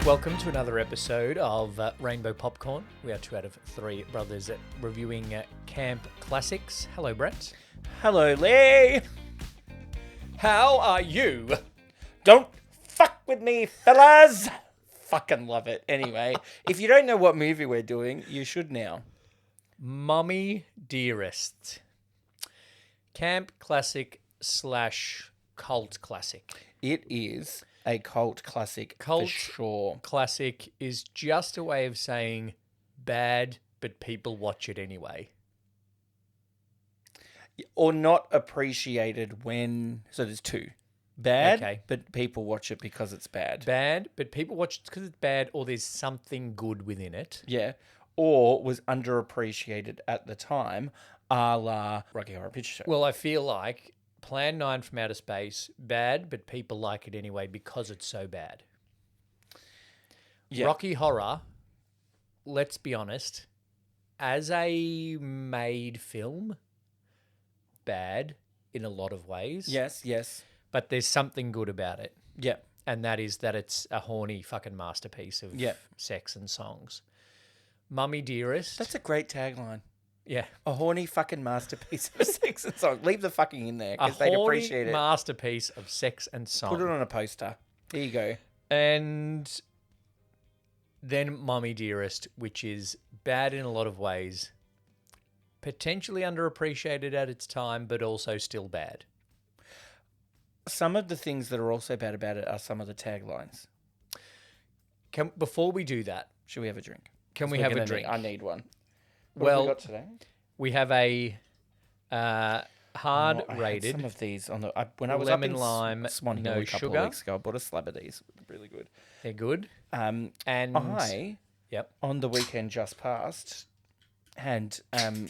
Welcome to another episode of Rainbow Popcorn. We are 2 out of 3 brothers reviewing camp classics. Hello, Brett. Hello, Lee. How are you? Don't fuck with me, fellas. Fucking love it. Anyway, if you don't know what movie we're doing, you should now. Mommie Dearest. Camp classic / cult classic. It is a cult classic for sure. Classic is just a way of saying bad, but people watch it anyway. Or not appreciated when... So there's two. Bad, Okay. but people watch it because it's bad. Bad, but people watch it because it's bad or there's something good within it. Yeah. Or was underappreciated at the time, a la Rocky Horror Picture Show. Well, I feel like Plan 9 from Outer Space, bad, but people like it anyway because it's so bad. Yeah. Rocky Horror, let's be honest, as a made film, bad in a lot of ways. Yes. But there's something good about it. Yeah. And that is that it's a horny fucking masterpiece of sex and songs. Mommie Dearest. That's a great tagline. Yeah. A horny fucking masterpiece of sex and song. Leave the fucking in there A because they'd horny appreciate it. masterpiece of sex and song. Put it on a poster. Here you go. And then Mommie Dearest, which is bad in a lot of ways, potentially underappreciated at its time, but also still bad. Some of the things that are also bad about it are some of the taglines. Before we do that, Should we have a drink? can we have a drink? I need one. What Well, have we got today? We have a I hard had rated some of these on the when I was lemon up in lime, Swan Hill no a couple sugar. of weeks ago. I bought a slab of these. Really good. They're good. And Yep. on the weekend just past had the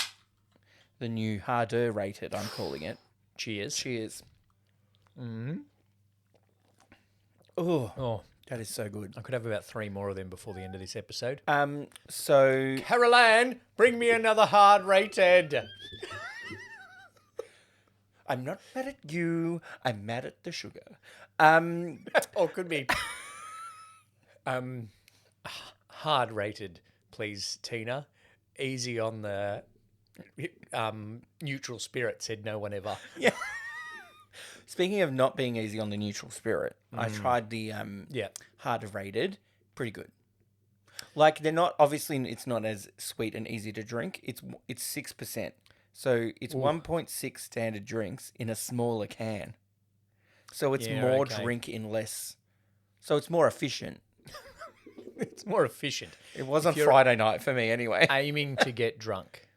new harder rated. I'm calling it. Cheers. Cheers. Mm-hmm. Oh, that is so good. I could have about 3 more of them before the end of this episode. So Caroline, bring me another hard rated. I'm not mad at you. I'm mad at the sugar. Or could be hard rated, please, Tina. Easy on the neutral spirit, said no one ever. Yeah. Speaking of not being easy on the neutral spirit, I tried the harder rated. Pretty good. Like they're not obviously it's not as sweet and easy to drink. It's 6%. So it's 1.6 standard drinks in a smaller can. So it's more drink in less. So it's more efficient. It's more efficient. It was on Friday night for me anyway. Aiming to get drunk.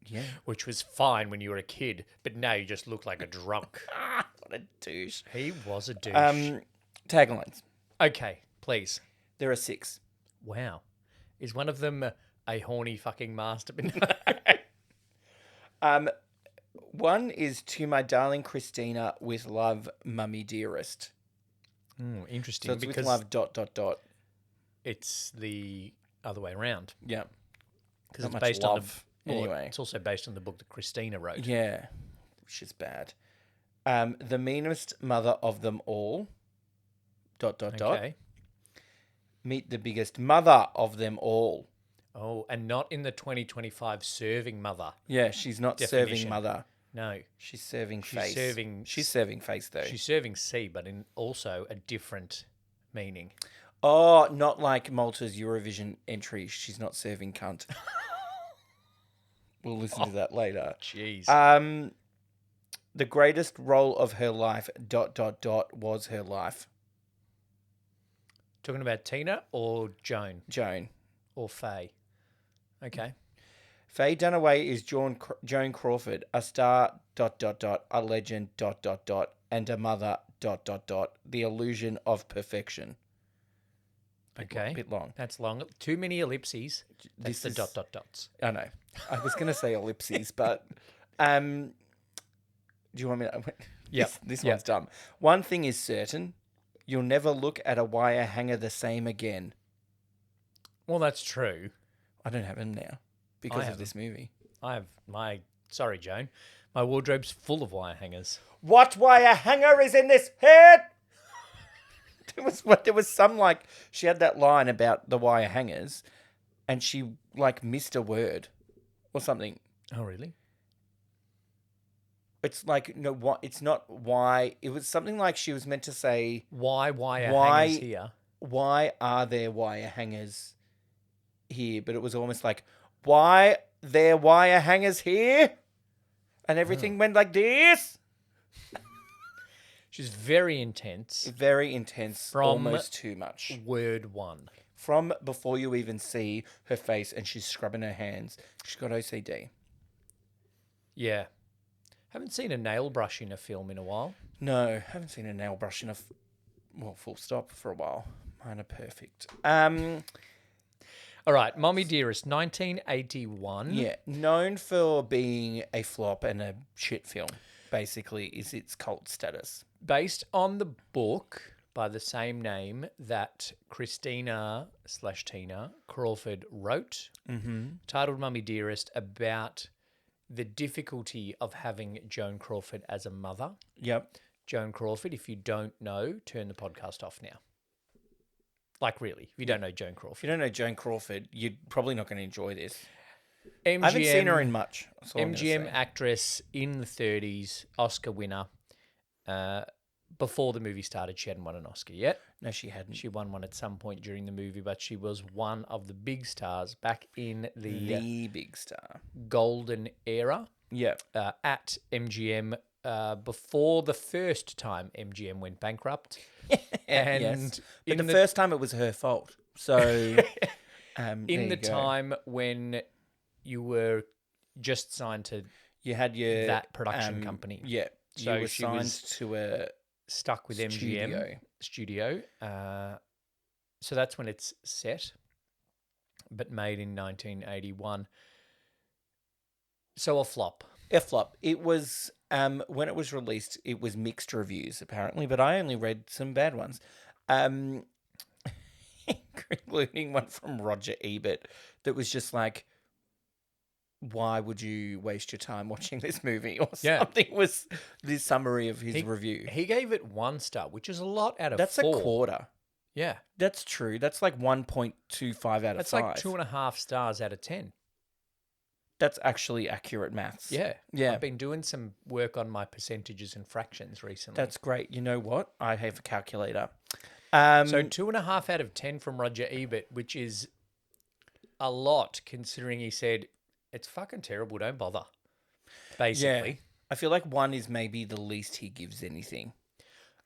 Yeah. Which was fine when you were a kid, but now you just look like a drunk. What a douche. He was a douche. Taglines. Okay, please. There are 6. Wow. Is one of them a horny fucking masterpiece? One is To My Darling Christina with Love, Mommie Dearest. Interesting. So it's because with love ... it's the other way around. Yeah. Because Not it's much based love, on the... anyway. It's also based on the book that Christina wrote. Yeah. Which is bad. The Meanest Mother of Them All... ... Okay. Meet the Biggest Mother of Them All. Oh, and not in the 2025 serving mother. Yeah, she's not definition. serving mother. No. She's serving She's face. She's serving face, though. She's serving C, but in also a different meaning. Oh, not like Malta's Eurovision entry. She's not serving cunt. We'll listen to that later. Jeez. The greatest role of her life... ... was her life. Talking about Tina or Joan? Joan. Or Faye? Okay. Faye Dunaway is Joan Crawford, a star... ... a legend... ... and a mother... ... the illusion of perfection. Bit long. That's long. Too many ellipses. That's This the is- ... dots. I know. I was going to say ellipses, but... do you want me to... Yeah. This one's dumb. One thing is certain. You'll never look at a wire hanger the same again. Well, that's true. I don't have them now because of this movie. I have my... Sorry, Joan. My wardrobe's full of wire hangers. What wire hanger is in this head? There was some like she had that line about the wire hangers, and she like missed a word or something. Oh, really? It's like no, what? It's not why. It was something like she was meant to say Why wire why hangers here? why are there wire hangers here? But it was almost like why there wire hangers here, and everything went like this. She's very intense. Very intense, From almost too much. word one. From before you even see her face and she's scrubbing her hands, she's got OCD. Yeah. Haven't seen a nail brush in a film in a while. No, haven't seen a nail brush in full stop for a while. Mine are perfect. All right, Mommie Dearest, 1981. Yeah, known for being a flop and a shit film, basically, is its cult status. Based on the book by the same name that Christina/Tina Crawford wrote, titled Mommie Dearest, about the difficulty of having Joan Crawford as a mother. Yep. Joan Crawford, if you don't know, turn the podcast off now. Like, really, if you don't know Joan Crawford. If you don't know Joan Crawford, you're probably not going to enjoy this. MGM, I haven't seen her in much. MGM actress in the 30s, Oscar winner. Before the movie started, she hadn't won an Oscar yet. No, she hadn't. She won one at some point during the movie, but she was one of the big stars back in the big star golden era. Yeah. At MGM before the first time MGM went bankrupt. And yes. But the first time it was her fault. So in the time when you were just signed to had your that production company. Yeah. So you were she signed was to a stuck with MGM studio. So that's when it's set, but made in 1981. So a flop. A flop. It was when it was released, it was mixed reviews apparently, but I only read some bad ones, including one from Roger Ebert that was just like, why would you waste your time watching this movie? Or something was the summary of his review. He gave it 1 star, which is a lot out of 4. That's a quarter. Yeah. That's true. That's like 1.25 out of 5. That's like 2.5 stars out of 10. That's actually accurate maths. Yeah. Yeah. I've been doing some work on my percentages and fractions recently. That's great. You know what? I have a calculator. So 2.5 out of 10 from Roger Ebert, which is a lot considering he said, it's fucking terrible, don't bother. Basically. Yeah. I feel like 1 is maybe the least he gives anything.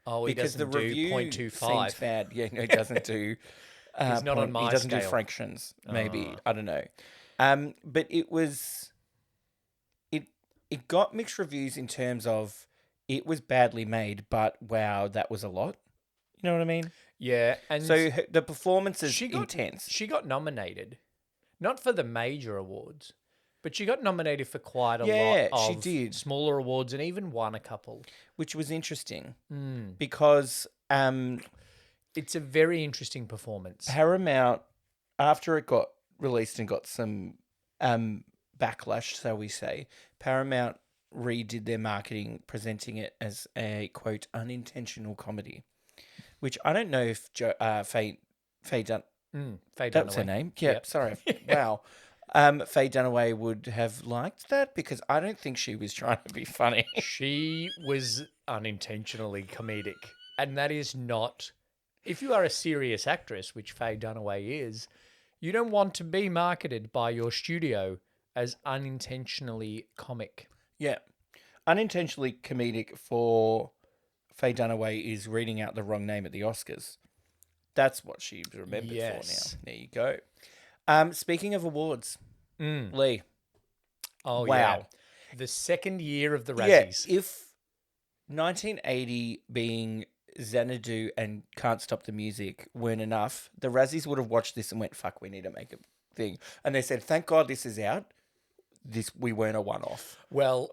Oh, he because doesn't the do review 0.25. seems bad. Yeah, no, he doesn't do... He's not on my He doesn't scale. do fractions, maybe. I don't know. But it was... It got mixed reviews in terms of it was badly made, but wow, that was a lot. You know what I mean? Yeah. And so the performance is intense. She got nominated. Not for the major awards, but she got nominated for quite a lot of she did. Smaller awards and even won a couple. Which was interesting because... it's a very interesting performance. Paramount, after it got released and got some backlash, so we say, Paramount redid their marketing, presenting it as a, quote, unintentional comedy, which I don't know if Faye Dunaway... That was her name? Yeah, yep. Sorry. Wow. Faye Dunaway would have liked that because I don't think she was trying to be funny. She was unintentionally comedic. And that is not... If you are a serious actress, which Faye Dunaway is, you don't want to be marketed by your studio as unintentionally comic. Yeah. Unintentionally comedic for Faye Dunaway is reading out the wrong name at the Oscars. That's what she's remembered for now. There you go. Speaking of awards, Lee. Oh, wow. Yeah. The second year of the Razzies. Yeah, if 1980 being Xanadu and Can't Stop the Music weren't enough, the Razzies would have watched this and went, fuck, we need to make a thing. And they said, thank God this is out. We weren't a one-off. Well,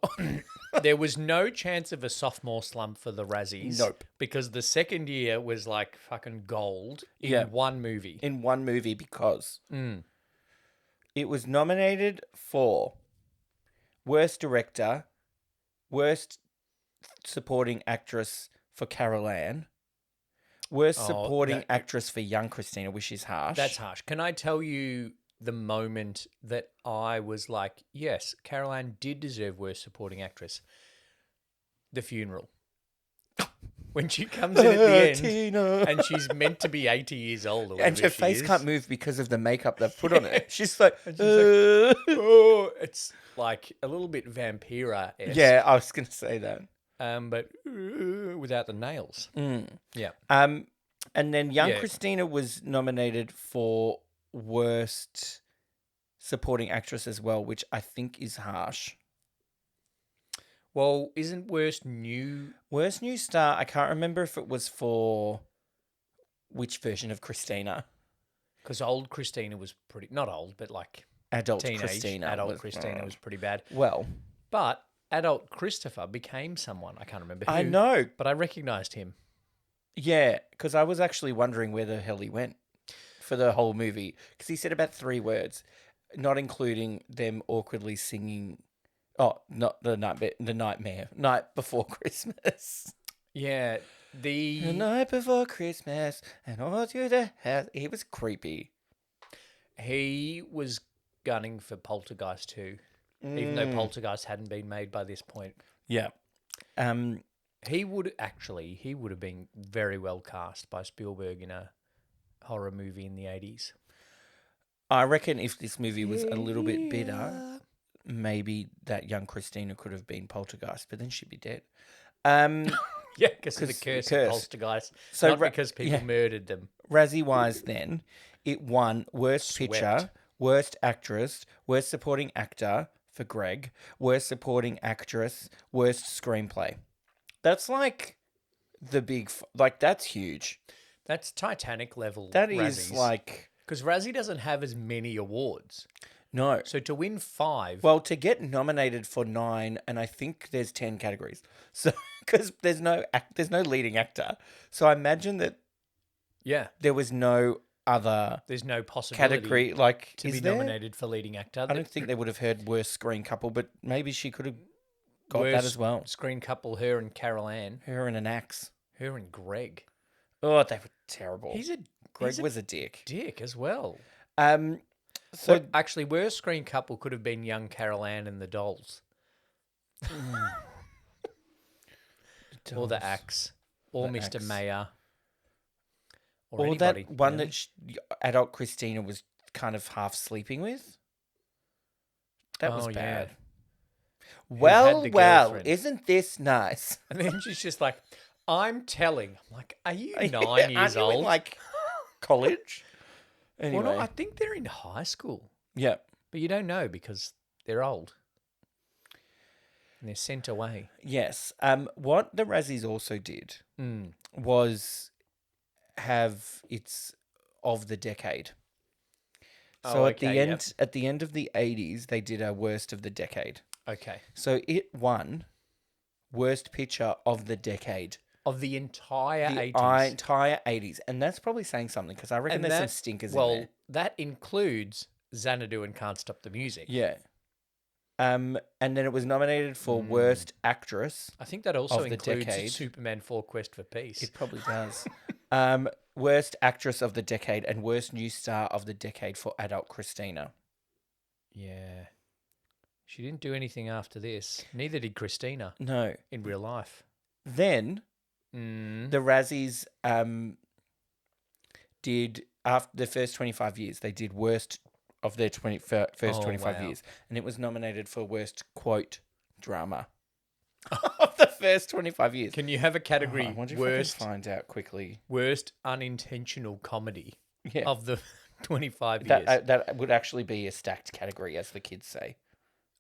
there was no chance of a sophomore slump for the Razzies. Nope. Because the second year was like fucking gold in one movie. In one movie because it was nominated for Worst Director, Worst Supporting Actress for Carol Ann, Worst Oh, supporting no. actress for young Christina, which is harsh. That's harsh. Can I tell you the moment that I was like, yes, Carol Ann did deserve worst supporting actress? The funeral. When she comes in at the end Tina. and she's meant to be 80 years old or whatever And her she face is. can't move because of the makeup they've put on it. She's like, And she's like, oh, it's like a little bit vampira-esque. yeah, I was going to say that. But without the nails. Yeah. And then young Yeah. Christina was nominated for worst supporting actress as well, which I think is harsh. Well, isn't worst new? Worst new star, I can't remember if it was for which version of Christina. Because old Christina was pretty, not old, but like Adult teenage. Christina. Adult Christina was pretty bad. Well, But adult Christopher became someone. I can't remember who. I know. But I recognised him. Yeah, because I was actually wondering where the hell he went for the whole movie. Because he said about 3 words, not including them awkwardly singing. Oh, not the nightmare. Night Before Christmas. Yeah. The night before Christmas, and all through the house. He was creepy. He was gunning for Poltergeist too, even though Poltergeist hadn't been made by this point. Yeah. He would have been very well cast by Spielberg in a horror movie in the 80s. I reckon if this movie was a little bit better, maybe that young Christina could have been Poltergeist, but then she'd be dead. Yeah, because of the curse of Poltergeist. So not because people murdered them. Razzie-wise then, it won Worst Picture, Worst Actress, Worst Supporting Actor for Greg, Worst Supporting Actress, Worst Screenplay. That's like the big... that's huge. That's Titanic level That Razzies. is like... Because Razzie doesn't have as many awards. No. So to win 5... Well, to get nominated for 9, and I think there's 10 categories. So, because there's no leading actor. So I imagine that there was no other there's no possibility category to be nominated for leading actor. I don't think they would have heard worst screen couple, but maybe she could have got that as well. Screen couple, her and Carol Ann. Her and an axe. Her and Greg. Oh, they were terrible. Greg was a dick. Dick as well. So actually, worst screen couple could have been young Carol Ann and the Dolls. Or the Axe. Or the Mr. Axe. Mayer. Or anybody. That one that adult Christina was kind of half sleeping with. That was bad. Yeah. Well, isn't this nice? And then she's just like, I'm telling. I'm like, are you 9 years old? In, like college? Anyway. Well, no, I think they're in high school. Yeah. But you don't know because they're old. And they're sent away. Yes. What the Razzies also did was have its of the decade. So at the end of the 80s, they did a worst of the decade. Okay. So it won worst picture of the decade. Of the entire 80s. Entire 80s. And that's probably saying something because I reckon there's some stinkers in there. Well, that includes Xanadu and Can't Stop the Music. Yeah. And then it was nominated for Worst Actress. I think that also includes Superman 4 Quest for Peace. It probably does. Worst Actress of the Decade and Worst New Star of the Decade for Adult Christina. Yeah. She didn't do anything after this. Neither did Christina. No. In real life. Then the Razzies did, after the first 25 years, they did worst of their first 25 years. And it was nominated for worst, quote, drama of the first 25 years. Can you have a category, I wonder if worst, I can find out quickly. Worst unintentional comedy of the 25 years? That would actually be a stacked category, as the kids say.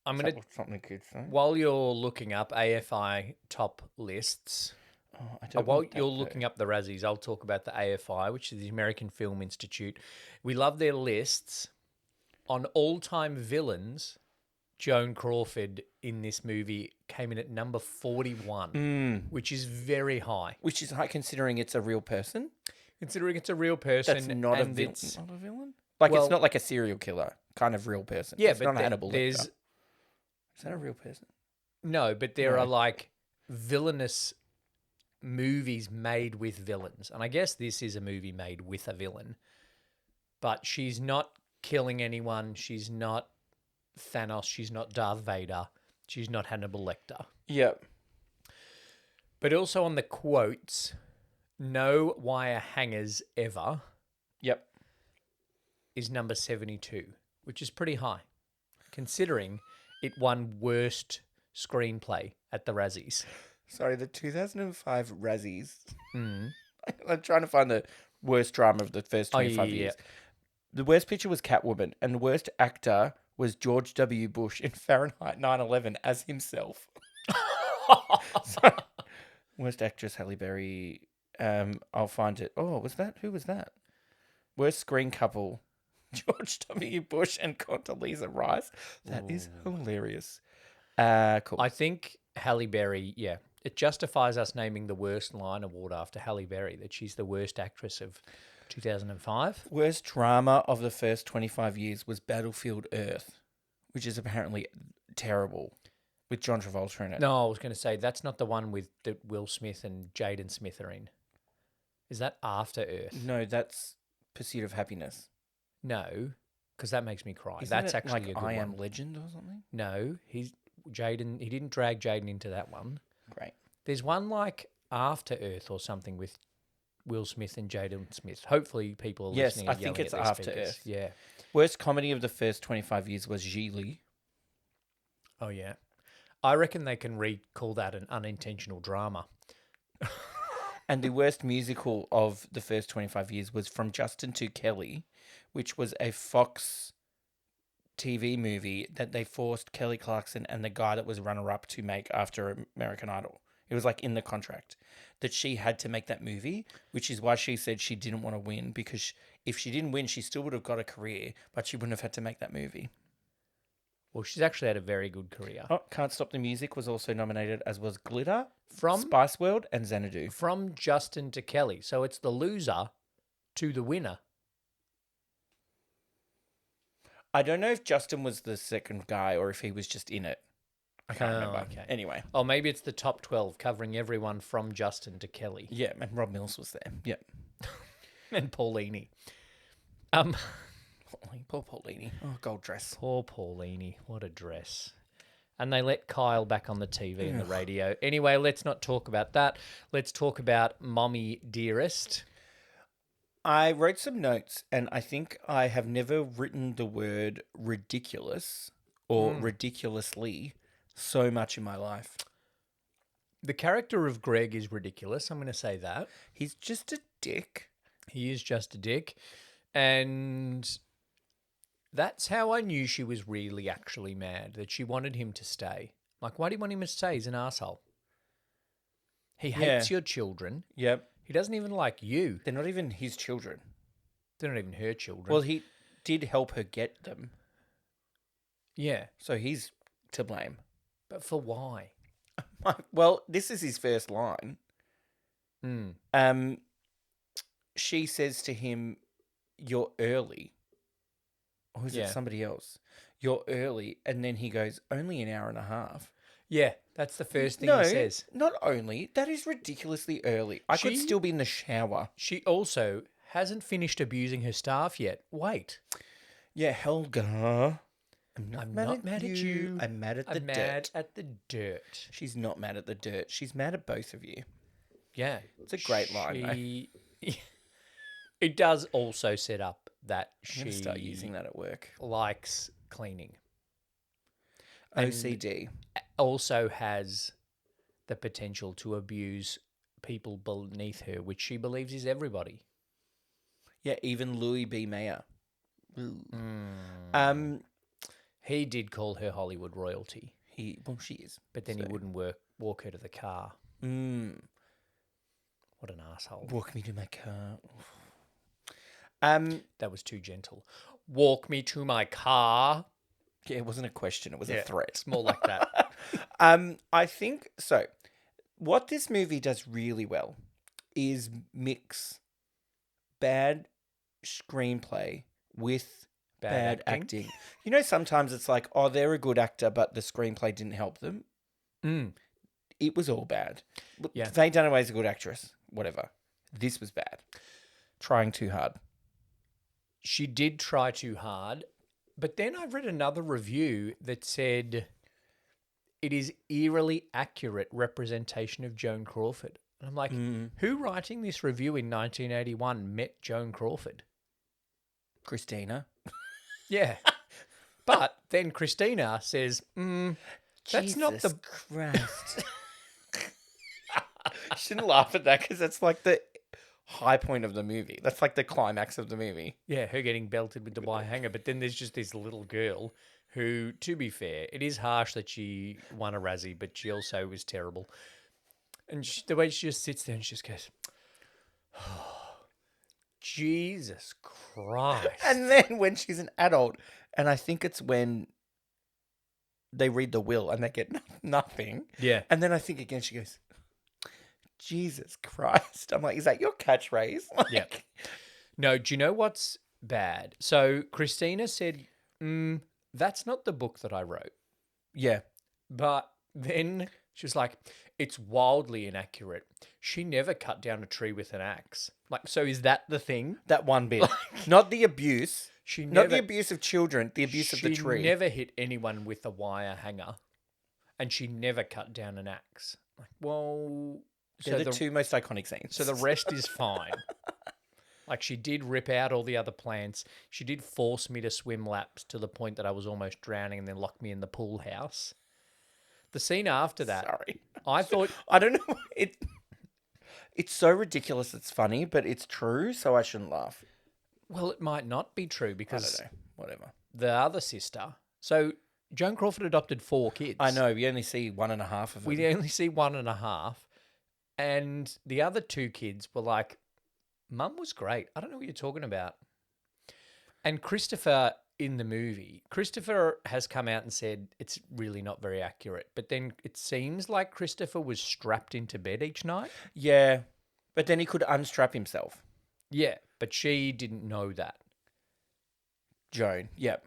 I'm going to, something the kids say. While you're looking up AFI top lists... while you're looking up the Razzies, I'll talk about the AFI, which is the American Film Institute. We love their lists. On all-time villains, Joan Crawford in this movie came in at number 41, which is very high. Which is high considering it's a real person? Considering it's a real person. That's not a villain? Not a villain? It's not like a serial killer kind of real person. Yeah, it's but not Hannibal Lecter. Is that a real person? No, but there are like villainous movies made with villains, and I guess this is a movie made with a villain, but she's not killing anyone. She's not Thanos. She's not Darth Vader. She's not Hannibal Lecter. Yep. But also on the quotes, no wire hangers ever Yep. is number 72, which is pretty high, considering it won worst screenplay at the Razzies. Sorry, the 2005 Razzies. I'm trying to find the worst drama of the first 25 years. The worst picture was Catwoman, and the worst actor was George W. Bush in Fahrenheit 9/11 as himself. Worst actress, Halle Berry. I'll find it. Oh, was that? Who was that? Worst screen couple, George W. Bush and Condoleezza Rice. That is hilarious. Cool. I think Halle Berry, it justifies us naming the worst line award after Halle Berry, that she's the worst actress of 2005. Worst drama of the first 25 years was Battlefield Earth, which is apparently terrible, with John Travolta in it. No, I was going to say, that's not the one with that Will Smith and Jaden Smith are in. Is that After Earth? No, that's Pursuit of Happiness. No, because that makes me cry. Isn't That's it actually like a good I Am one. Legend or something? No, he didn't drag Jaden into that one. Great. There's one like After Earth or something with Will Smith and Jaden Smith. Hopefully people are listening. Yes, I and think yelling it's at their After speakers. Earth. Yeah. Worst comedy of the first 25 years was Gigli. Oh, yeah. I reckon they can call that an unintentional drama. And the worst musical of the first 25 years was From Justin to Kelly, which was a Fox TV movie that they forced Kelly Clarkson and the guy that was runner-up to make after American Idol. It was like in the contract that she had to make that movie, which is why she said she didn't want to win, because if she didn't win, she still would have got a career, but she wouldn't have had to make that movie. Well, she's actually had a very good career. Oh, Can't Stop the Music was also nominated, as was Glitter, From Spice World, and Xanadu. From Justin to Kelly. So it's the loser to the winner. I don't know if Justin was the second guy or if he was just in it. I can't remember. Okay. Anyway. Oh, maybe it's the top 12 covering everyone from Justin to Kelly. Yeah, and Rob Mills was there. Yep. And Paulini. Poor Paulini. Oh, gold dress. Poor Paulini. What a dress. And they let Kyle back on the TV and the radio. Anyway, let's not talk about that. Let's talk about Mommie Dearest. I wrote some notes, and I think I have never written the word ridiculous or ridiculously so much in my life. The character of Greg is ridiculous. I'm going to say that. He's just a dick. He is just a dick. And that's how I knew she was really actually mad, that she wanted him to stay. Like, why do you want him to stay? He's an asshole. He hates your children. Yep. He doesn't even like you. They're not even his children. They're not even her children. Well, he did help her get them. Yeah. So he's to blame. But for why? Well, this is his first line. Mm. She says to him, "You're early." Or is it somebody else? "You're early." And then he goes, "Only an hour and a half." Yeah, that's the first thing he says. Not only. That is ridiculously early. I could She- still be in the shower. She also hasn't finished abusing her staff yet. Wait. Yeah, Helga. I'm I'm not mad at you. I'm mad at the I'm dirt. mad at the dirt. She's not mad at the dirt. She's mad at both of you. Yeah. It's a great line, though. It does also set up that I'm going she to start using that at work. likes cleaning. And OCD. also has the potential to abuse people beneath her, which she believes is everybody. Yeah, even Louis B. Mayer. He did call her Hollywood royalty, She is. but then he wouldn't walk her to the car. What an asshole. Walk me to my car. That was too gentle. Walk me to my car. Yeah, it wasn't a question. It was a threat. It's more like that. I think so. What this movie does really well is mix bad screenplay with bad acting. You know, sometimes it's like, oh, they're a good actor, but the screenplay didn't help them. it was all bad. Yeah. Faye Dunaway's a good actress. Whatever. This was bad. Trying too hard. She did try too hard. But then I read another review that said it is eerily accurate representation of Joan Crawford. And I'm like, who writing this review in 1981 met Joan Crawford? Christina. Yeah. But then Christina says, that's not the... Christ. Shouldn't laugh at that because that's like the high point of the movie. That's like the climax of the movie. Yeah, her getting belted with the wire hanger. But then there's just this little girl who, to be fair, it is harsh that she won a Razzie, but she also was terrible. And the way she just sits there and she just goes, oh, Jesus Christ. And then when she's an adult, and I think it's when they read the will and they get nothing. Yeah. And then I think again, she goes, Jesus Christ. I'm like, is that your catchphrase? Like... Yeah. No, do you know what's bad? So Christina said, that's not the book that I wrote. Yeah. But then she was like, it's wildly inaccurate. She never cut down a tree with an axe. Like, so is that the thing? That one bit. Not the abuse. Not the abuse of children, the abuse of the tree. She never hit anyone with a wire hanger. And she never cut down an axe. Like, well... They're the two most iconic scenes. So the rest is fine. Like, she did rip out all the other plants. She did force me to swim laps to the point that I was almost drowning and then locked me in the pool house. The scene after that, Sorry. I thought... I don't know. It's so ridiculous it's funny, but it's true, so I shouldn't laugh. Well, it might not be true because... I don't know. Whatever. The other sister... So, Joan Crawford adopted 4 kids. I know. We only see 1.5 of them. We only see 1.5. And the other 2 kids were like, Mum was great. I don't know what you're talking about. And Christopher in the movie, Christopher has come out and said it's really not very accurate. But then it seems like Christopher was strapped into bed each night. Yeah. But then he could unstrap himself. Yeah. But she didn't know that. Joan. Yep.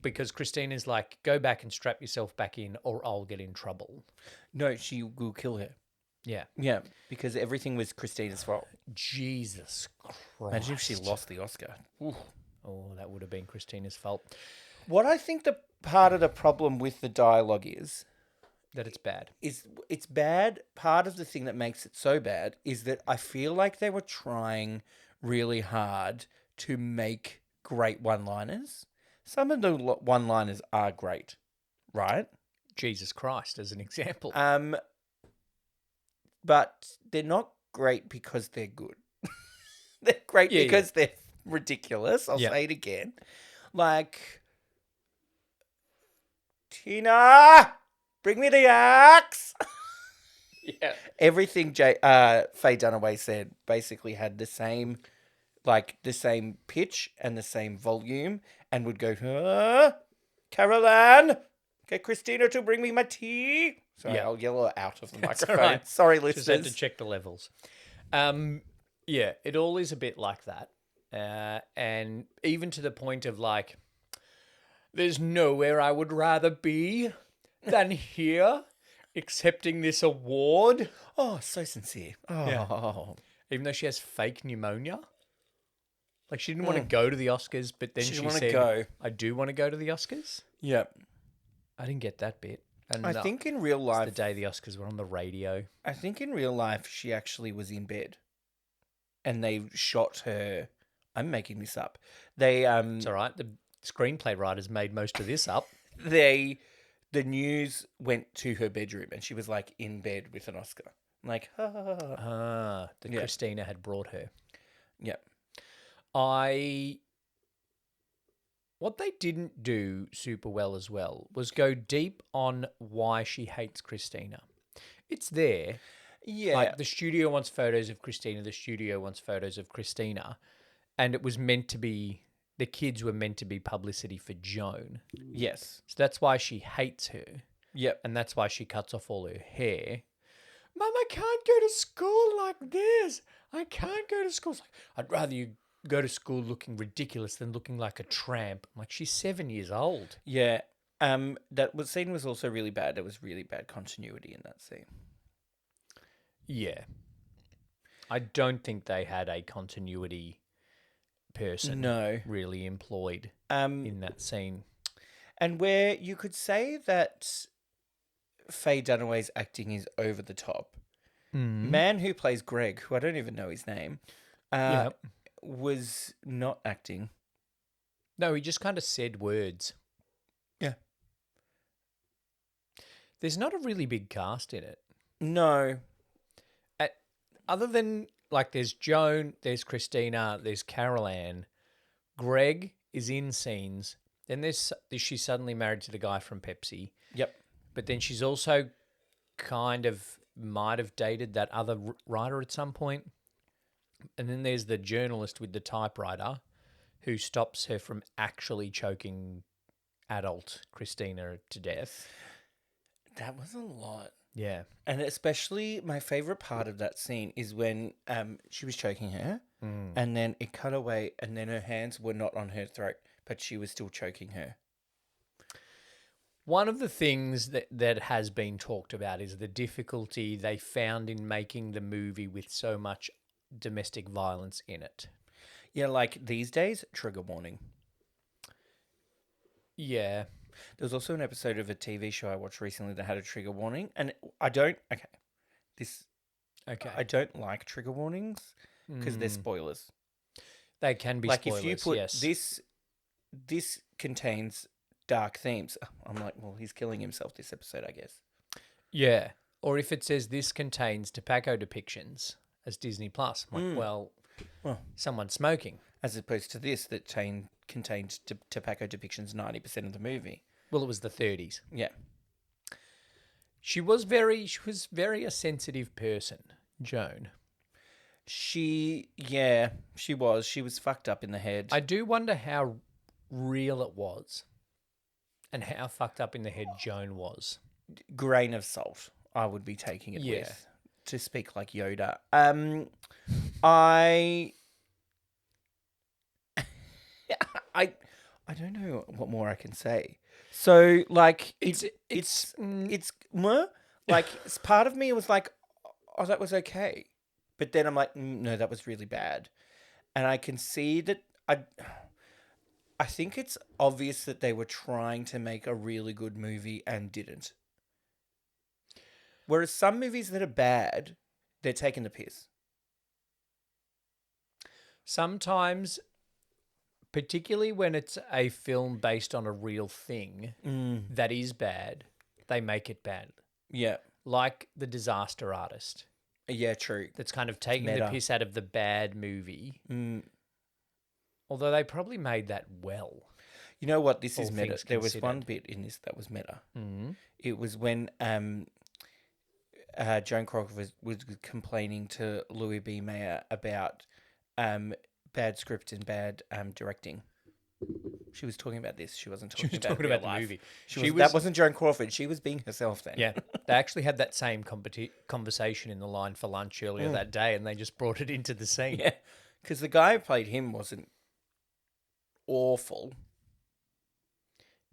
Because Christina's like, go back and strap yourself back in or I'll get in trouble. No, she will kill her. Yeah. Yeah, because everything was Christina's fault. Jesus Christ. Imagine if she lost the Oscar. Ooh. Oh, that would have been Christina's fault. What I think the part of the problem with the dialogue is... That it's bad. It's bad. Part of the thing that makes it so bad is that I feel like they were trying really hard to make great one-liners. Some of the one-liners are great, right? Jesus Christ, as an example. But they're not great because they're good. They're great because they're ridiculous. I'll say it again. Like, Tina, bring me the axe. Yeah. Everything Faye Dunaway said basically had the same pitch and the same volume and would go, Caroline, get Christina to bring me my tea. Sorry, I'll yell her out of the microphone. Right. Sorry, listeners. Just had to check the levels. Yeah, it all is a bit like that. And even to the point of like, there's nowhere I would rather be than here accepting this award. Oh, so sincere. Oh. Yeah. Even though she has fake pneumonia. Like, she didn't want to go to the Oscars, but then she said, go. I do want to go to the Oscars. Yep. I didn't get that bit. And I think in real life... the day the Oscars were on the radio. I think in real life, she actually was in bed. And they shot her... I'm making this up. It's all right. The screenplay writers made most of this up. The news went to her bedroom and she was like in bed with an Oscar. Like, Christina had brought her. Yep. What they didn't do super well as well was go deep on why she hates Christina. It's there. Yeah. Like, the studio wants photos of Christina. The studio wants photos of Christina. And it was meant to be, the kids were meant to be publicity for Joan. Yes. So that's why she hates her. Yep. And that's why she cuts off all her hair. Mum, I can't go to school like this. I can't go to school. It's like, I'd rather you go to school looking ridiculous than looking like a tramp. I'm like, she's 7 years old. Yeah. Scene was also really bad. There was really bad continuity in that scene. Yeah. I don't think they had a continuity person really employed in that scene. And where you could say that Faye Dunaway's acting is over the top. Man who plays Greg, who I don't even know his name, was not acting. No, he just kind of said words. Yeah. There's not a really big cast in it. No. Other than, like, there's Joan, there's Christina, there's Carol Ann. Greg is in scenes. Then she's suddenly married to the guy from Pepsi. Yep. But then she's also kind of might have dated that other writer at some point. And then there's the journalist with the typewriter who stops her from actually choking adult Christina to death. That was a lot. Yeah. And especially my favourite part of that scene is when she was choking her and then it cut away and then her hands were not on her throat, but she was still choking her. One of the things that has been talked about is the difficulty they found in making the movie with so much domestic violence in it. Yeah, like these days, trigger warning. Yeah. There was also an episode of a TV show I watched recently that had a trigger warning, and I don't like trigger warnings because they're spoilers. They can be like spoilers, if you put yes. this contains dark themes. I'm like, well, he's killing himself this episode, I guess. Yeah. Or if it says this contains tobacco depictions as Disney Plus, I'm like, well, someone's smoking. As opposed to this that contained tobacco depictions 90% of the movie. Well, it was the 30s. Yeah. She was very a sensitive person, Joan. She was. She was fucked up in the head. I do wonder how real it was and how fucked up in the head Joan was. Grain of salt, I would be taking it with, to speak like Yoda. I don't know what more I can say. So, like, it's like, part of me was like, oh, that was okay. But then I'm like, no, that was really bad. And I can see that I think it's obvious that they were trying to make a really good movie and didn't. Whereas some movies that are bad, they're taking the piss. Sometimes, particularly when it's a film based on a real thing that is bad, they make it bad. Yeah. Like The Disaster Artist. Yeah, true. That's kind of taking the piss out of the bad movie. Although they probably made that well. You know what? This is meta. There was one bit in this that was meta. It was when Joan Crawford was complaining to Louis B. Mayer about bad script and bad directing. She was talking about this. She wasn't talking about the movie. That wasn't Joan Crawford. She was being herself then. Yeah. They actually had that same conversation in the line for lunch earlier that day, and they just brought it into the scene. Yeah. Because the guy who played him wasn't awful.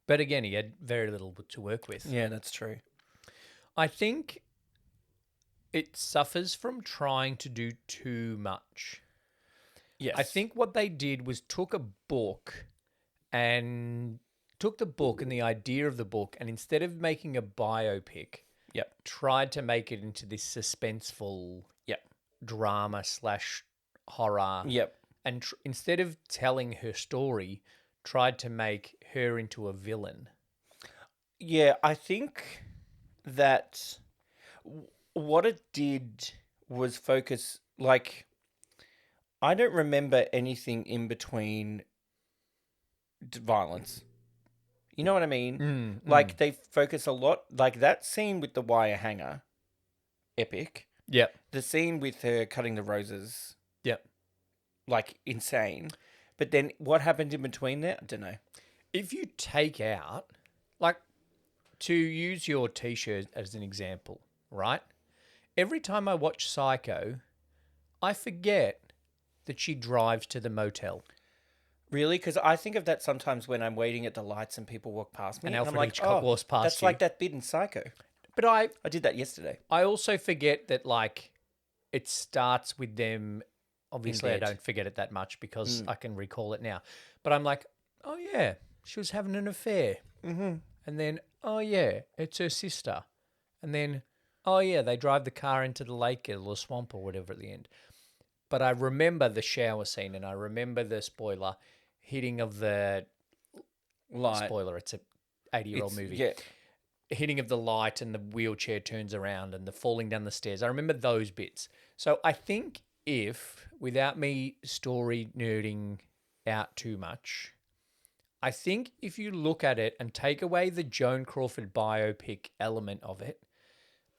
But again, he had very little to work with. Yeah, that's true. I think it suffers from trying to do too much. Yes. I think what they did was took the book and the idea of the book, and instead of making a biopic, tried to make it into this suspenseful drama / horror. Yep. And instead of telling her story, tried to make her into a villain. Yeah, I think that what it did was focus, like, I don't remember anything in between violence. You know what I mean? Like, they focus a lot, like that scene with the wire hanger, epic. Yep. The scene with her cutting the roses. Yep. Like, insane. But then what happened in between there? I don't know. If you take out, like, to use your T-shirt as an example, right? Every time I watch Psycho, I forget that she drives to the motel. Really? Because I think of that sometimes when I'm waiting at the lights and people walk past me. And Alfred I'm like, Hitchcock walks past that's you. like that bit in Psycho. But I did that yesterday. I also forget that, like, it starts with them. Obviously, I bed. don't forget it that much because I can recall it now. But I'm like, oh, yeah, she was having an affair. Mm-hmm. And then, oh, yeah, it's her sister. And then, oh, yeah, they drive the car into the lake or the swamp or whatever at the end. But I remember the shower scene and I remember the spoiler hitting of the Light. spoiler. It's a 80-year-old movie. Yeah. Hitting of the light and the wheelchair turns around and the falling down the stairs. I remember those bits. So I think if, without me story nerding out too much, I think if you look at it and take away the Joan Crawford biopic element of it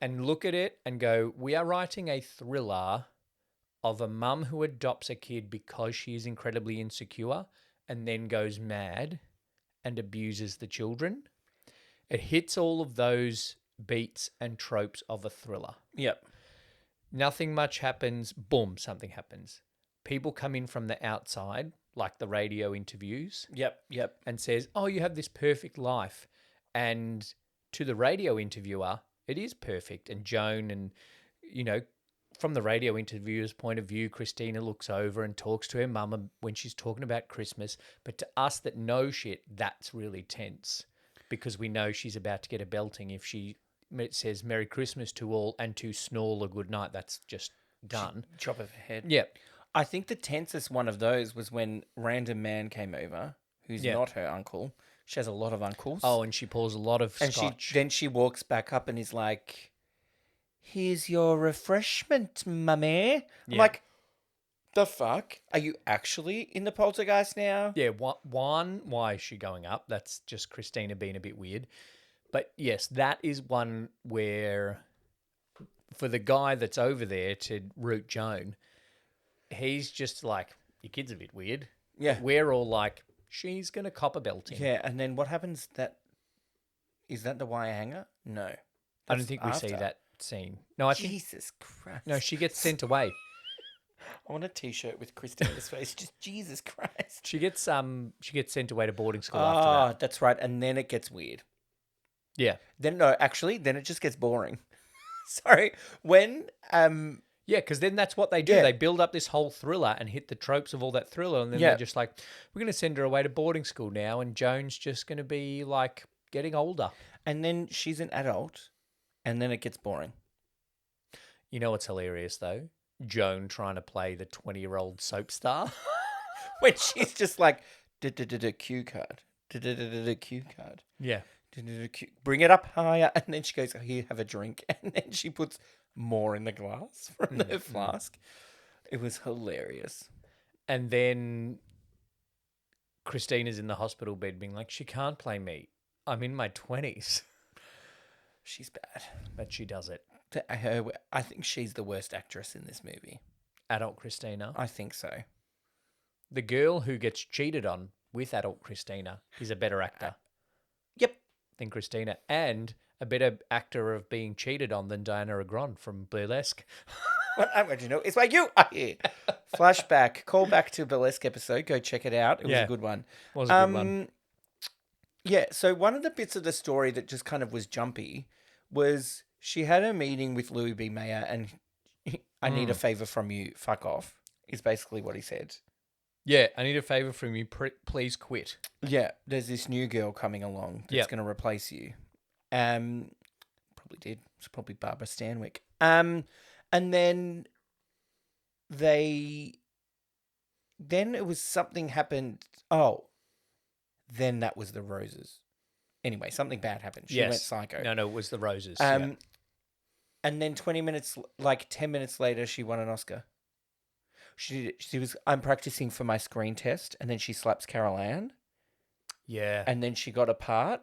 and look at it and go, we are writing a thriller of a mum who adopts a kid because she is incredibly insecure and then goes mad and abuses the children. It hits all of those beats and tropes of a thriller. Yep. Nothing much happens. Boom, something happens. People come in from the outside, like the radio interviews. Yep. And says, oh, you have this perfect life. And to the radio interviewer, it is perfect. And Joan and, from the radio interviewer's point of view, Christina looks over and talks to her mum when she's talking about Christmas. But to us that know shit, that's really tense because we know she's about to get a belting if she says Merry Christmas to all and to Snorl a good night. That's just done. Chop of her head. Yeah. I think the tensest one of those was when Random Man came over, who's not her uncle. She has a lot of uncles. Oh, and she pours a lot of scotch. Then she walks back up and is like, here's your refreshment, mummy. I'm like, the fuck? Are you actually in the poltergeist now? Yeah, one, why is she going up? That's just Christina being a bit weird. But yes, that is one where for the guy that's over there to root Joan, he's just like, your kid's a bit weird. Yeah. We're all like, she's going to cop a belting. Yeah, and then what happens is that the wire hanger? No. I don't think we see that scene. No, I think... Jesus Christ. No, she gets sent away. I want a T-shirt with Christina's face. Just Jesus Christ. She gets sent away to boarding school after that. That's right. And then it gets weird. Yeah. Then it just gets boring. Sorry. When yeah, because then that's what they do. Yeah. They build up this whole thriller and hit the tropes of all that thriller, and then they're just like, we're going to send her away to boarding school now, and Joan's just going to be like getting older. And then she's an adult, and then it gets boring. You know what's hilarious though? Joan trying to play the 20-year-old soap star when she's just like cue card, cue card. Yeah. Bring it up higher, and then she goes, here, have a drink, and then she puts more in the glass from her flask. It was hilarious. And then Christina's in the hospital bed being like, she can't play me. I'm in my 20s. She's bad. But she does it. I think she's the worst actress in this movie. Adult Christina. I think so. The girl who gets cheated on with adult Christina is a better actor. Yep. Than Christina. And a better actor of being cheated on than Diana Agron from Burlesque. Well, I'm going to know. It's why you are here. Flashback. Call back to Burlesque episode. Go check it out. It was a good one. It was a good one. Yeah, so one of the bits of the story that just kind of was jumpy was she had a meeting with Louis B. Mayer and I need a favor from you. Fuck off, is basically what he said. Yeah, I need a favor from you. Please quit. Yeah, there's this new girl coming along that's going to replace you. Probably did. It's probably Barbara Stanwyck. And then then it was something happened. Oh, then that was the roses. Anyway, something bad happened. She went psycho. No, it was the roses. And then 10 minutes later, she won an Oscar. She was, I'm practicing for my screen test, and then she slaps Carol Ann. Yeah. And then she got a part,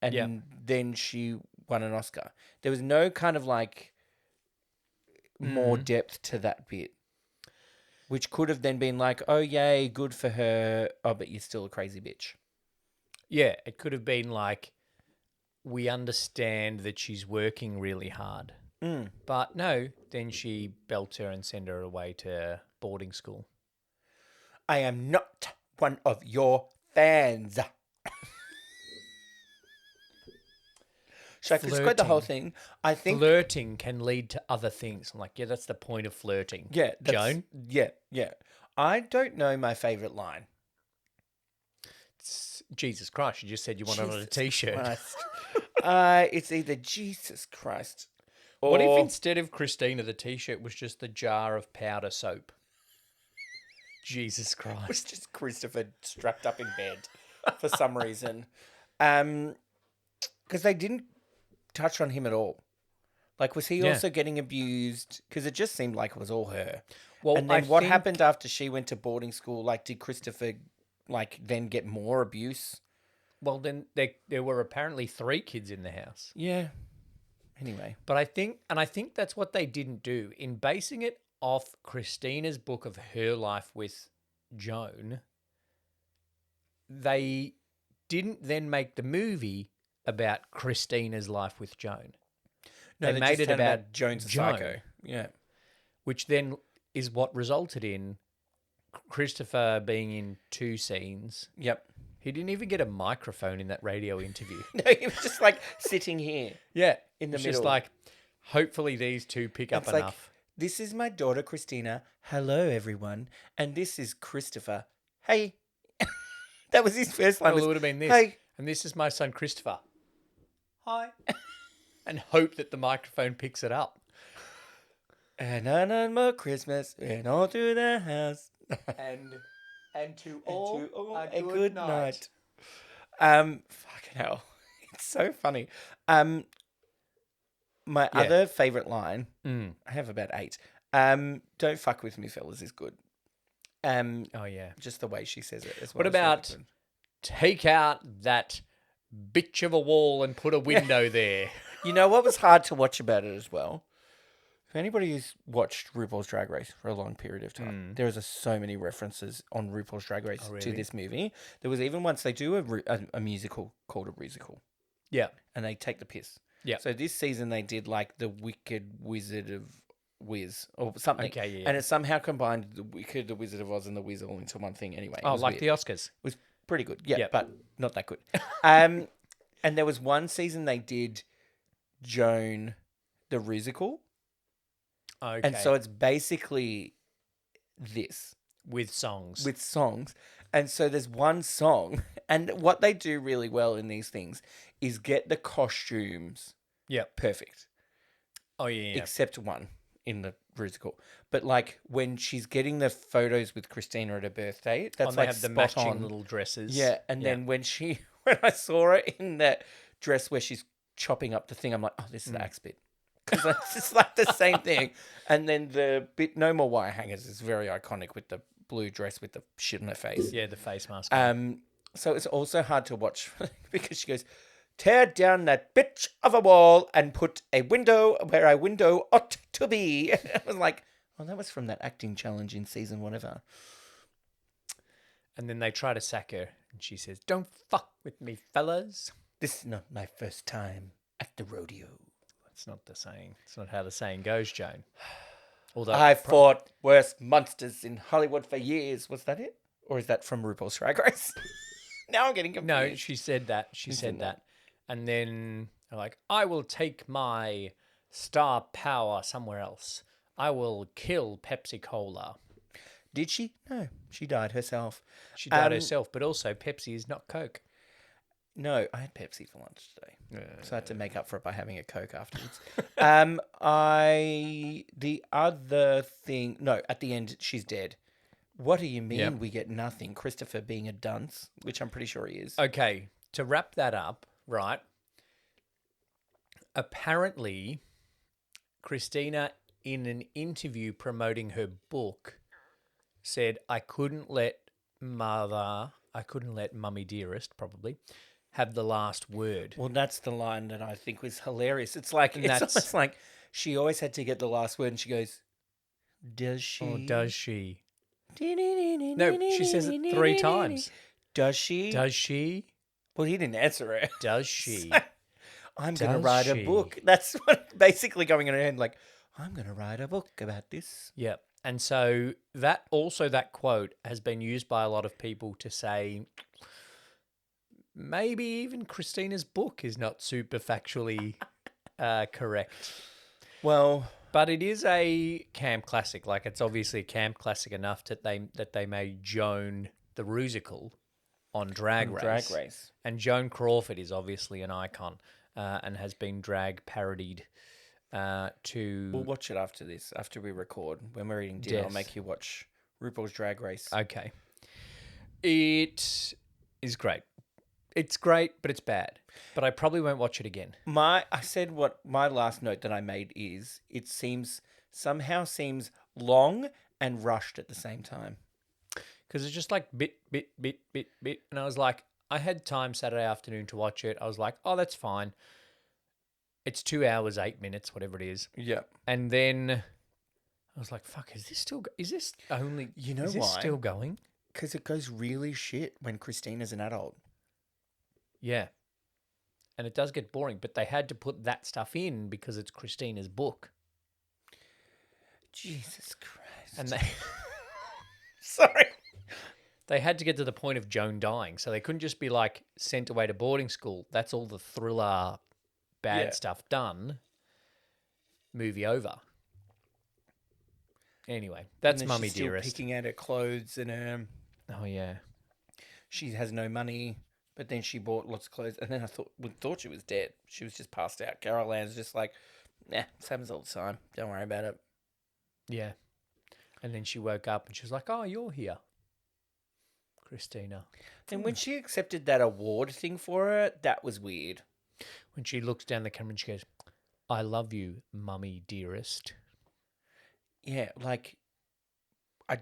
and then she won an Oscar. There was no kind of like more depth to that bit, which could have then been like, oh, yay, good for her. Oh, but you're still a crazy bitch. Yeah, it could have been like, we understand that she's working really hard. But no, then she belts her and send her away to boarding school. I am not one of your fans. Should I describe the whole thing? I think flirting can lead to other things. I'm like, yeah, that's the point of flirting. Yeah, Joan? Yeah. I don't know my favourite line. Jesus Christ, you just said you wanted it on a t-shirt. It's either Jesus Christ or... What if instead of Christina, the t-shirt was just the jar of powder soap? Jesus Christ. It was just Christopher strapped up in bed for some reason. Because they didn't touch on him at all. Like, was he also getting abused? Because it just seemed like it was all her. Well, and then what happened after she went to boarding school? Like, did Christopher, like, then get more abuse? Well, then there were apparently 3 kids in the house. Yeah. Anyway. But I think that's what they didn't do. In basing it off Christina's book of her life with Joan, they didn't then make the movie about Christina's life with Joan. No, they made it about Joan's psycho. Yeah. Which then is what resulted in Christopher being in 2 scenes. Yep. He didn't even get a microphone in that radio interview. No, he was just like sitting here. Yeah. In the middle. Just like, hopefully these 2 pick up enough. Like, this is my daughter, Christina. Hello, everyone. And this is Christopher. Hey. That was his first line. Well, it would have been this. Hey. And this is my son, Christopher. Hi. And hope that the microphone picks it up. And on more Christmas, and all through the house. And to all a good night. Fucking hell. It's so funny. My other favourite line, I have about 8. Don't fuck with me, fellas, is good. Oh, yeah. Just the way she says it as well. What about take out that bitch of a wall and put a window there? You know what was hard to watch about it as well? If anybody who's watched RuPaul's Drag Race for a long period of time, there is so many references on RuPaul's Drag Race to this movie. There was even once they do a musical called a Ruesical. Yeah. And they take the piss. Yeah. So this season they did like the Wicked Wizard of Wiz or something. Okay, yeah. And it somehow combined the Wicked, the Wizard of Oz, and the Wiz all into one thing anyway. Oh, like weird. The Oscars. It was pretty good. Yeah, but not that good. And there was one season they did Joan the Ruesical. Okay. And so it's basically this. With songs. And so there's one song. And what they do really well in these things is get the costumes perfect. Oh, yeah. Except one in the Ruesical. But like when she's getting the photos with Christina at her birthday, that's like have the matching little dresses. Yeah. And then when I saw her in that dress where she's chopping up the thing, I'm like, oh, this is the axe bit. Because it's just like the same thing. And then the bit, No More Wire Hangers is very iconic with the blue dress with the shit on her face. Yeah, the face mask. So it's also hard to watch because she goes, tear down that bitch of a wall and put a window where a window ought to be. I was like, oh, that was from that acting challenge in season whatever. And then they try to sack her. And she says, don't fuck with me, fellas. This is not my first time at the rodeo. It's not the saying. It's not how the saying goes, Joan. Although I fought worse monsters in Hollywood for years. Was that it? Or is that from RuPaul's Drag Race? Now I'm getting confused. No, she said that. She said that. And then they're like, I will take my star power somewhere else. I will kill Pepsi Cola. Did she? No, she died herself. She died herself, but also Pepsi is not Coke. No, I had Pepsi for lunch today. So I had to make up for it by having a Coke afterwards. The other thing... No, at the end, she's dead. What do you mean we get nothing? Christopher being a dunce, which I'm pretty sure he is. Okay, to wrap that up, right? Apparently, Christina, in an interview promoting her book, said, I couldn't let Mommie Dearest, probably, have the last word. Well, that's the line that I think was hilarious. It's like, almost like she always had to get the last word and she goes, does she? Or does she? No, she says it 3 times. Does she? Does she? Well, he didn't answer it. Does she? I'm going to write a book. That's what basically going in her head, like, I'm going to write a book about this. Yep. And so that quote has been used by a lot of people to say maybe even Christina's book is not super factually correct. Well, but it is a camp classic. Like, it's obviously a camp classic enough that they made Joan the Ruesical on Drag Race. And Joan Crawford is obviously an icon and has been drag parodied to... We'll watch it after this, after we record. When we're eating dinner, I'll make you watch RuPaul's Drag Race. Okay. It is great. It's great, but it's bad. But I probably won't watch it again. I said what my last note that I made is it somehow seems long and rushed at the same time. Because it's just like bit. And I was like, I had time Saturday afternoon to watch it. I was like, oh, that's fine. It's 2 hours, 8 minutes, whatever it is. Yeah. And then I was like, fuck, is this still going? Because it goes really shit when Christina's an adult. Yeah. And it does get boring, but they had to put that stuff in because it's Christina's book. Jesus Christ. And they... Sorry. They had to get to the point of Joan dying, so they couldn't just be like sent away to boarding school. That's all the thriller bad stuff done. Movie over. Anyway, that's Mommie Dearest. Still picking out her clothes and oh yeah, she has no money, but then she bought lots of clothes, and then I thought she was dead. She was just passed out. Carol Ann's just like, nah, this happens all the time. Don't worry about it. Yeah, and then she woke up and she was like, oh, you're here, Christina. And when she accepted that award thing for her, that was weird. When she looks down the camera and she goes, I love you, Mommie Dearest. Yeah, like, I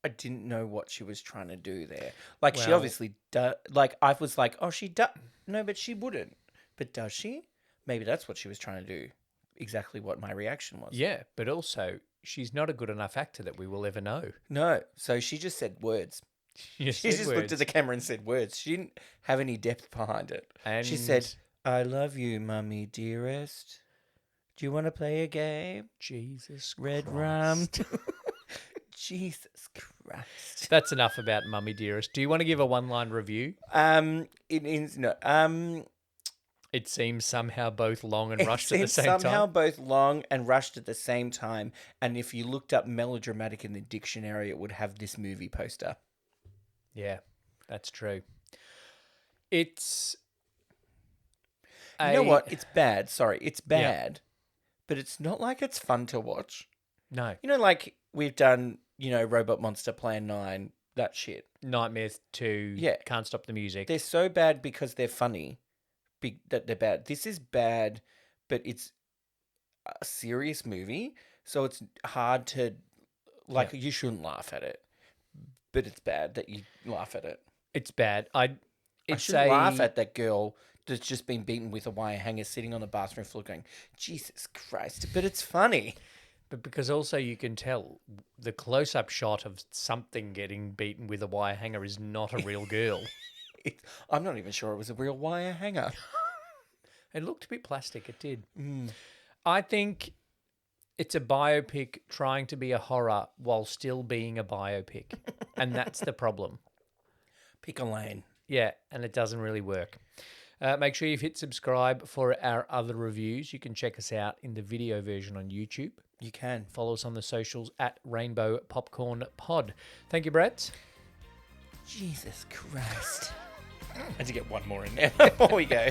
didn't know what she was trying to do there. Like, she obviously does. Like, I was like, oh, she does. No, but she wouldn't. But does she? Maybe that's what she was trying to do. Exactly what my reaction was. Yeah, but also, she's not a good enough actor that we will ever know. No, so she just said words. She just looked at the camera and said words. She didn't have any depth behind it. And she said, I love you, Mommie Dearest. Do you want to play a game? Jesus Red Christ. rum. Jesus Christ. That's enough about Mommie Dearest. Do you want to give a one-line review? It seems somehow both long and rushed at the same time. Somehow both long and rushed at the same time. And if you looked up melodramatic in the dictionary, it would have this movie poster. Yeah, that's true. It's... You know what? It's bad. Sorry, it's bad. Yeah. But it's not like it's fun to watch. No. You know, like we've done, Robot Monster Plan 9, that shit. Nightmare 2, yeah. Can't Stop the Music. They're so bad because they're funny, that they're bad. This is bad, but it's a serious movie, so it's hard to, you shouldn't laugh at it. But it's bad that you laugh at it. It's bad. I shouldn't laugh at that girl that's just been beaten with a wire hanger sitting on the bathroom floor going, Jesus Christ. But it's funny. But because also you can tell the close-up shot of something getting beaten with a wire hanger is not a real girl. I'm not even sure it was a real wire hanger. It looked a bit plastic. It did. I think it's a biopic trying to be a horror while still being a biopic. And that's the problem. Pick a lane. Yeah, and it doesn't really work. Make sure you've hit subscribe for our other reviews. You can check us out in the video version on YouTube. You can. Follow us on the socials at Rainbow Popcorn Pod. Thank you, Brett. Jesus Christ. I had to get one more in there before we go.